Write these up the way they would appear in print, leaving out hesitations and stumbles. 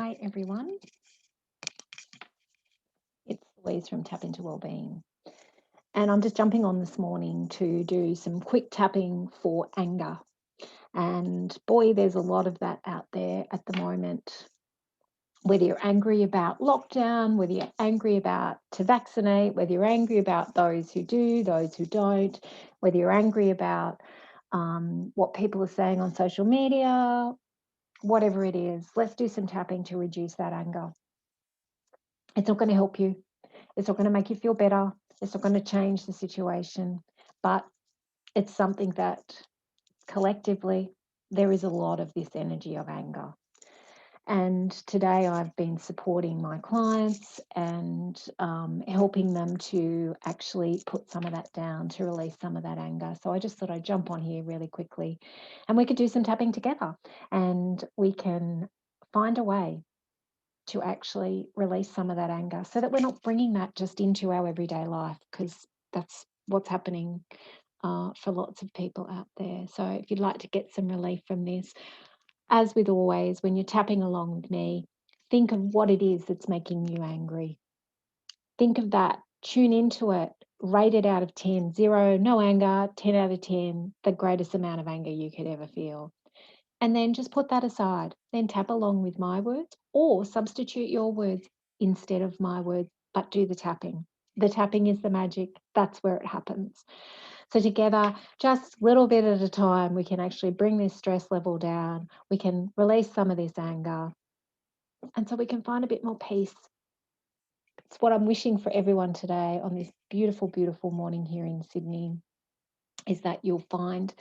Hi everyone, it's Louise from Tap into Wellbeing, and I'm just jumping on this morning to do some quick tapping for anger. And boy, there's a lot of that out there at the moment. Whether you're angry about lockdown, whether you're angry about to vaccinate, whether you're angry about those who do, those who don't, whether you're angry about what people are saying on social media, whatever it is, let's do some tapping to reduce that anger. It's not going to help you. It's not going to make you feel better. It's not going to change the situation, but it's something that collectively there is a lot of this energy of anger. And today I've been supporting my clients and helping them to actually put some of that down, to release some of that anger. So I just thought I'd jump on here really quickly and we could do some tapping together and we can find a way to actually release some of that anger so that we're not bringing that just into our everyday life, because that's what's happening for lots of people out there. So if you'd like to get some relief from this, as with always, when you're tapping along with me, think of what it is that's making you angry. Think of that, tune into it, rate it out of 10, 0, no anger, 10 out of 10, the greatest amount of anger you could ever feel. And then just put that aside. Then tap along with my words or substitute your words instead of my words, but do the tapping. The tapping is the magic. That's where it happens. So together, just a little bit at a time, we can actually bring this stress level down. We can release some of this anger. And so we can find a bit more peace. It's what I'm wishing for everyone today on this beautiful, beautiful morning here in Sydney, is that you'll find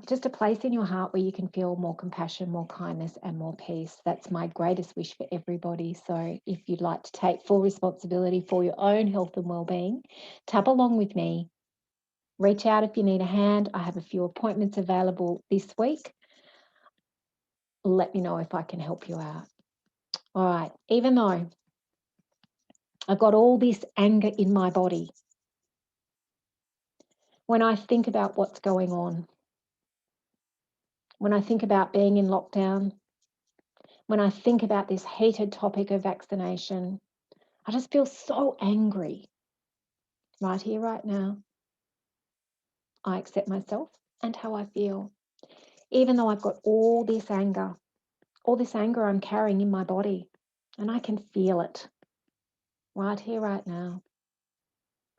just a place in your heart where you can feel more compassion, more kindness, and more peace. That's my greatest wish for everybody. So if you'd like to take full responsibility for your own health and well-being, tap along with me. Reach out if you need a hand. I have a few appointments available this week. Let me know if I can help you out. All right, even though I've got all this anger in my body, when I think about what's going on, when I think about being in lockdown, when I think about this heated topic of vaccination, I just feel so angry right here, right now. I accept myself and how I feel. Even though I've got all this anger I'm carrying in my body, and I can feel it right here, right now.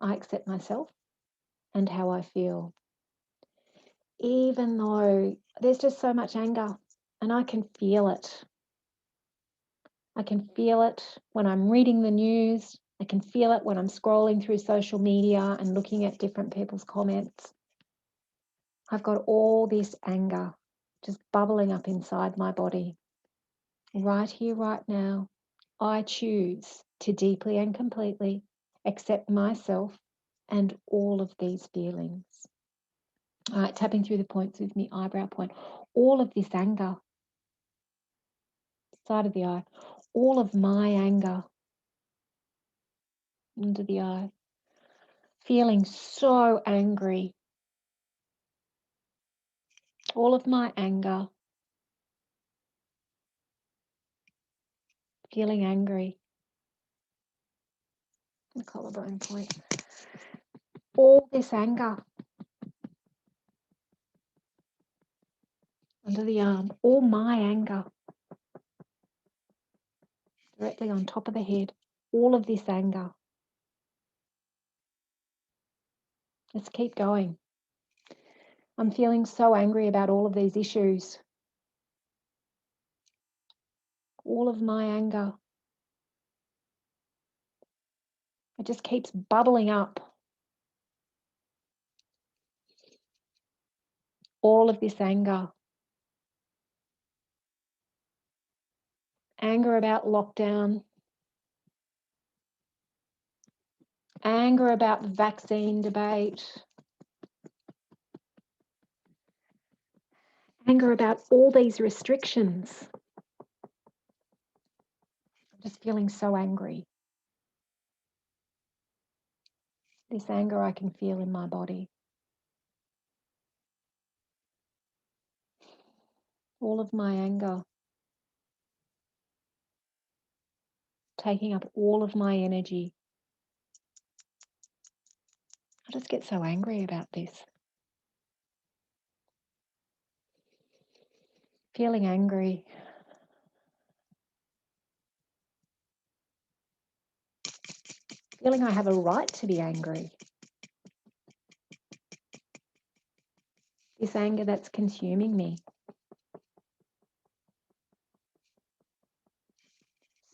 I accept myself and how I feel. Even though there's just so much anger, and I can feel it. I can feel it when I'm reading the news. I can feel it when I'm scrolling through social media and looking at different people's comments. I've got all this anger just bubbling up inside my body. Right here, right now, I choose to deeply and completely accept myself and all of these feelings. All right, tapping through the points with me, eyebrow point. All of this anger, side of the eye, all of my anger, under the eye, feeling so angry. All of my anger, feeling angry. The collarbone point. All this anger, under the arm, all my anger, directly on top of the head, all of this anger. Let's keep going. I'm feeling so angry about all of these issues. All of my anger. It just keeps bubbling up. All of this anger. Anger about lockdown. Anger about the vaccine debate. Anger about all these restrictions. I'm just feeling so angry. This anger I can feel in my body. All of my anger. taking up all of my energy. I just get so angry about this. Feeling angry. Feeling I have a right to be angry. This anger that's consuming me.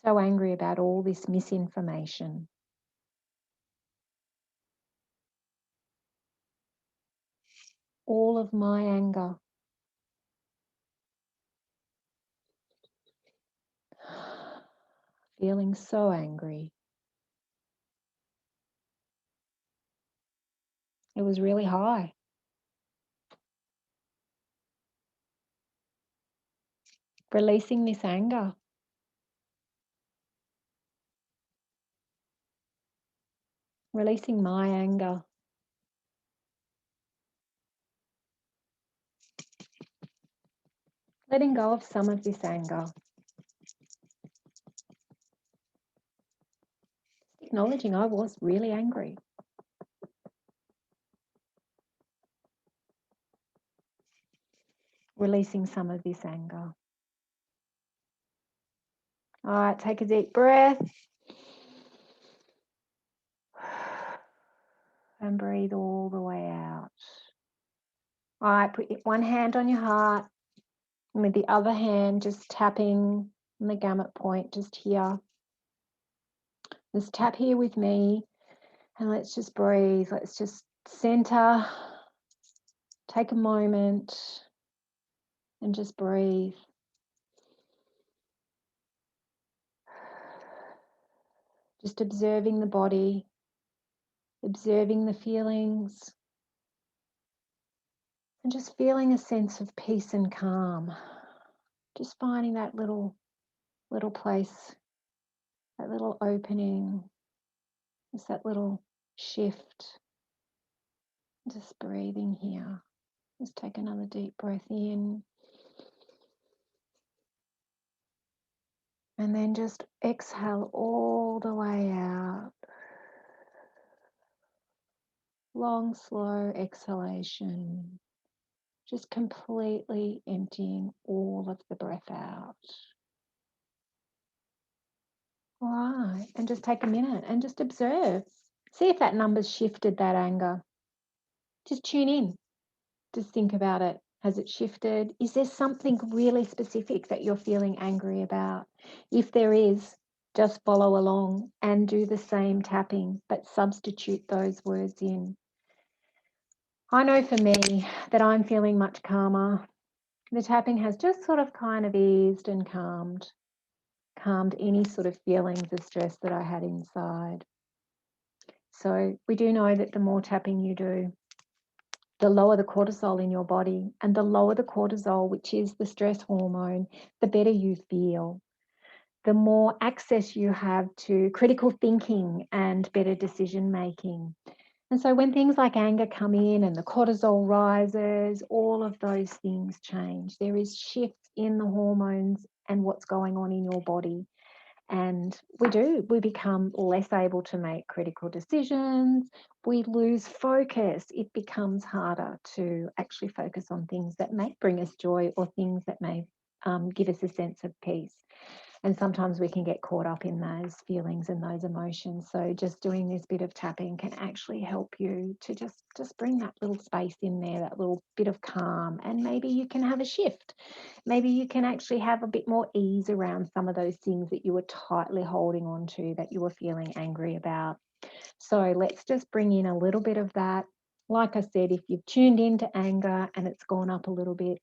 So angry about all this misinformation. All of my anger. Feeling so angry. It was really high. Releasing this anger. Releasing my anger. Letting go of some of this anger. Acknowledging I was really angry. Releasing some of this anger. All right, take a deep breath. And breathe all the way out. All right, put one hand on your heart. And with the other hand, just tapping on the gamut point, just here. Just tap here with me. And let's just breathe. Let's just center. Take a moment. And just breathe. Just observing the body. Observing the feelings. And just feeling a sense of peace and calm. Just finding that little place, that little opening, just that little shift. Just breathing here. Just take another deep breath in. And then just exhale all the way out. Long, slow exhalation. Just completely emptying all of the breath out. All right. And just take a minute and just observe. See if that number's shifted that anger. Just tune in. Just think about it. Has it shifted? Is there something really specific that you're feeling angry about? If there is, just follow along and do the same tapping, but substitute those words in. I know for me that I'm feeling much calmer. The tapping has just sort of kind of eased and calmed any sort of feelings of stress that I had inside. So we do know that the more tapping you do, the lower the cortisol in your body, and the lower the cortisol, which is the stress hormone, the better you feel. The more access you have to critical thinking and better decision making. And so when things like anger come in and the cortisol rises, all of those things change. There is shifts in the hormones and what's going on in your body. And we become less able to make critical decisions. We lose focus. It becomes harder to actually focus on things that may bring us joy or things that may give us a sense of peace. And sometimes we can get caught up in those feelings and those emotions. So just doing this bit of tapping can actually help you to just bring that little space in there, that little bit of calm. And maybe you can have a shift. Maybe you can actually have a bit more ease around some of those things that you were tightly holding on to, that you were feeling angry about. So let's just bring in a little bit of that. Like I said, if you've tuned into anger and it's gone up a little bit,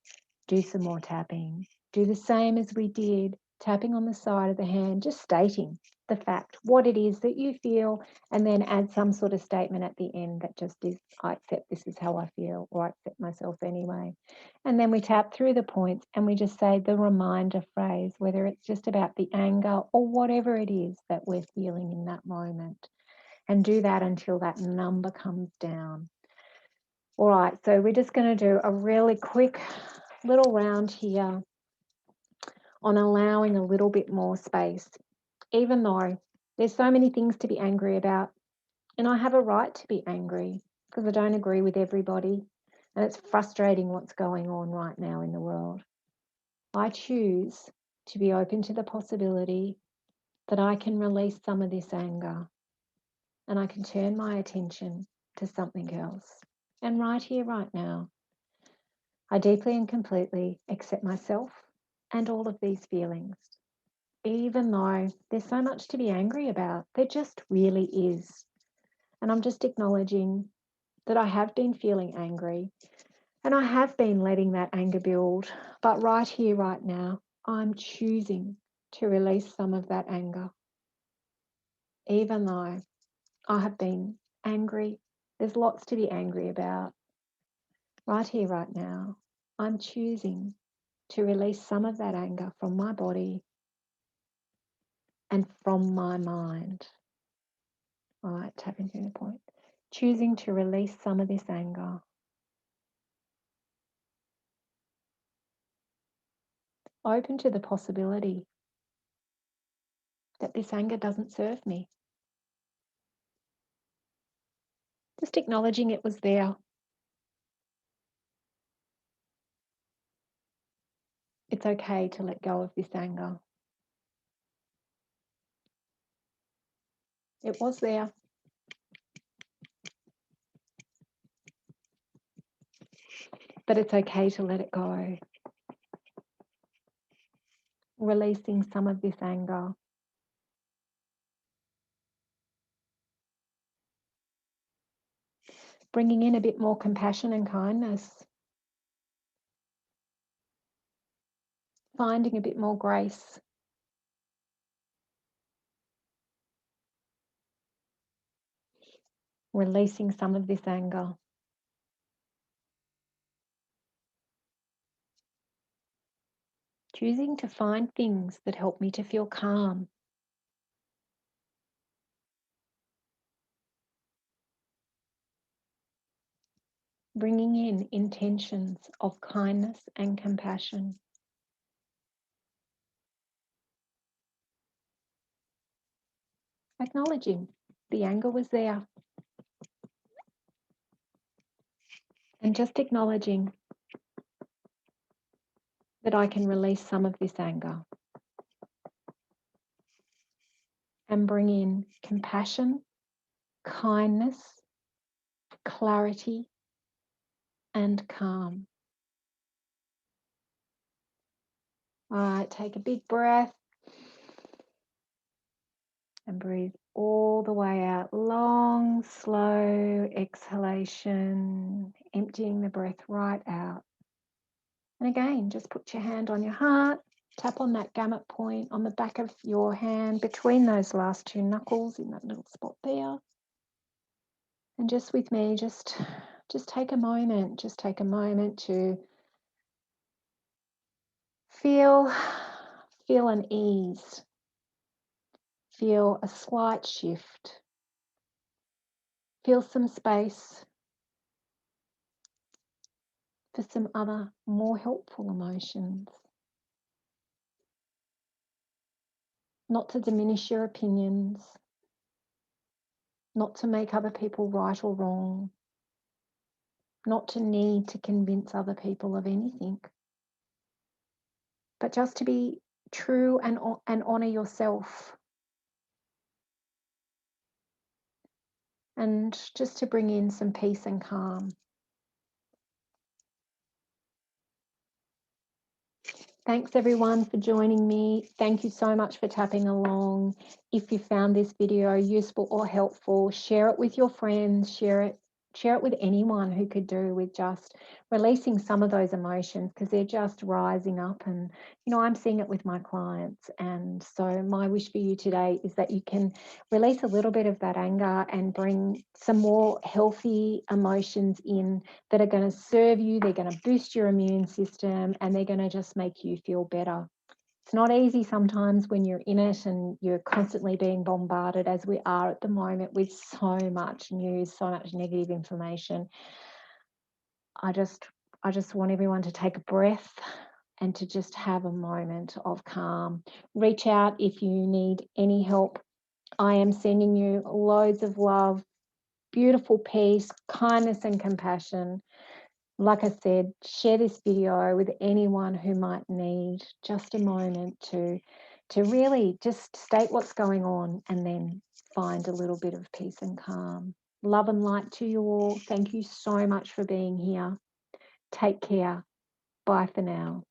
do some more tapping. Do the same as we did, tapping on the side of the hand, just stating the fact, what it is that you feel, and then add some sort of statement at the end that just is, I accept this is how I feel, or I accept myself anyway. And then we tap through the points and we just say the reminder phrase, whether it's just about the anger or whatever it is that we're feeling in that moment. And do that until that number comes down. All right, so we're just going to do a really quick little round here on allowing a little bit more space. even though there's so many things to be angry about, and I have a right to be angry because I don't agree with everybody, and it's frustrating what's going on right now in the world. I choose to be open to the possibility that I can release some of this anger and I can turn my attention to something else. And right here, right now, I deeply and completely accept myself and all of these feelings. Even though there's so much to be angry about, there just really is. And I'm just acknowledging that I have been feeling angry and I have been letting that anger build. But right here, right now, I'm choosing to release some of that anger. Even though I have been angry, there's lots to be angry about. Right here, right now, I'm choosing to release some of that anger from my body and from my mind. All right, tapping through the point. Choosing to release some of this anger. Open to the possibility that this anger doesn't serve me. Just acknowledging it was there. It's okay to let go of this anger. It was there. But it's okay to let it go. Releasing some of this anger. Bringing in a bit more compassion and kindness. Finding a bit more grace. Releasing some of this anger. Choosing to find things that help me to feel calm. Bringing in intentions of kindness and compassion. Acknowledging the anger was there. And just acknowledging that I can release some of this anger and bring in compassion, kindness, clarity, and calm. All right, take a big breath and breathe all the way out. Long, slow exhalation, emptying the breath right out. And again, just put your hand on your heart, tap on that gamut point on the back of your hand between those last two knuckles in that little spot there. And just with me, just take a moment, to feel an ease, feel a slight shift, feel some space for some other more helpful emotions. Not to diminish your opinions, not to make other people right or wrong, not to need to convince other people of anything, but just to be true and honour yourself. And just to bring in some peace and calm. Thanks everyone for joining me. Thank you so much for tapping along. If you found this video useful or helpful, share it with your friends, share it with anyone who could do with just releasing some of those emotions, because they're just rising up. And I'm seeing it with my clients. And so my wish for you today is that you can release a little bit of that anger and bring some more healthy emotions in that are going to serve you. They're going to boost your immune system and they're going to just make you feel better. It's not easy sometimes when you're in it and you're constantly being bombarded, as we are at the moment, with so much news, so much negative information. I just want everyone to take a breath, and to just have a moment of calm. Reach out if you need any help. I am sending you loads of love, beautiful peace, kindness, and compassion. Like I said, share this video with anyone who might need just a moment to really just state what's going on and then find a little bit of peace and calm. Love and light to you all. Thank you so much for being here. Take care. Bye for now.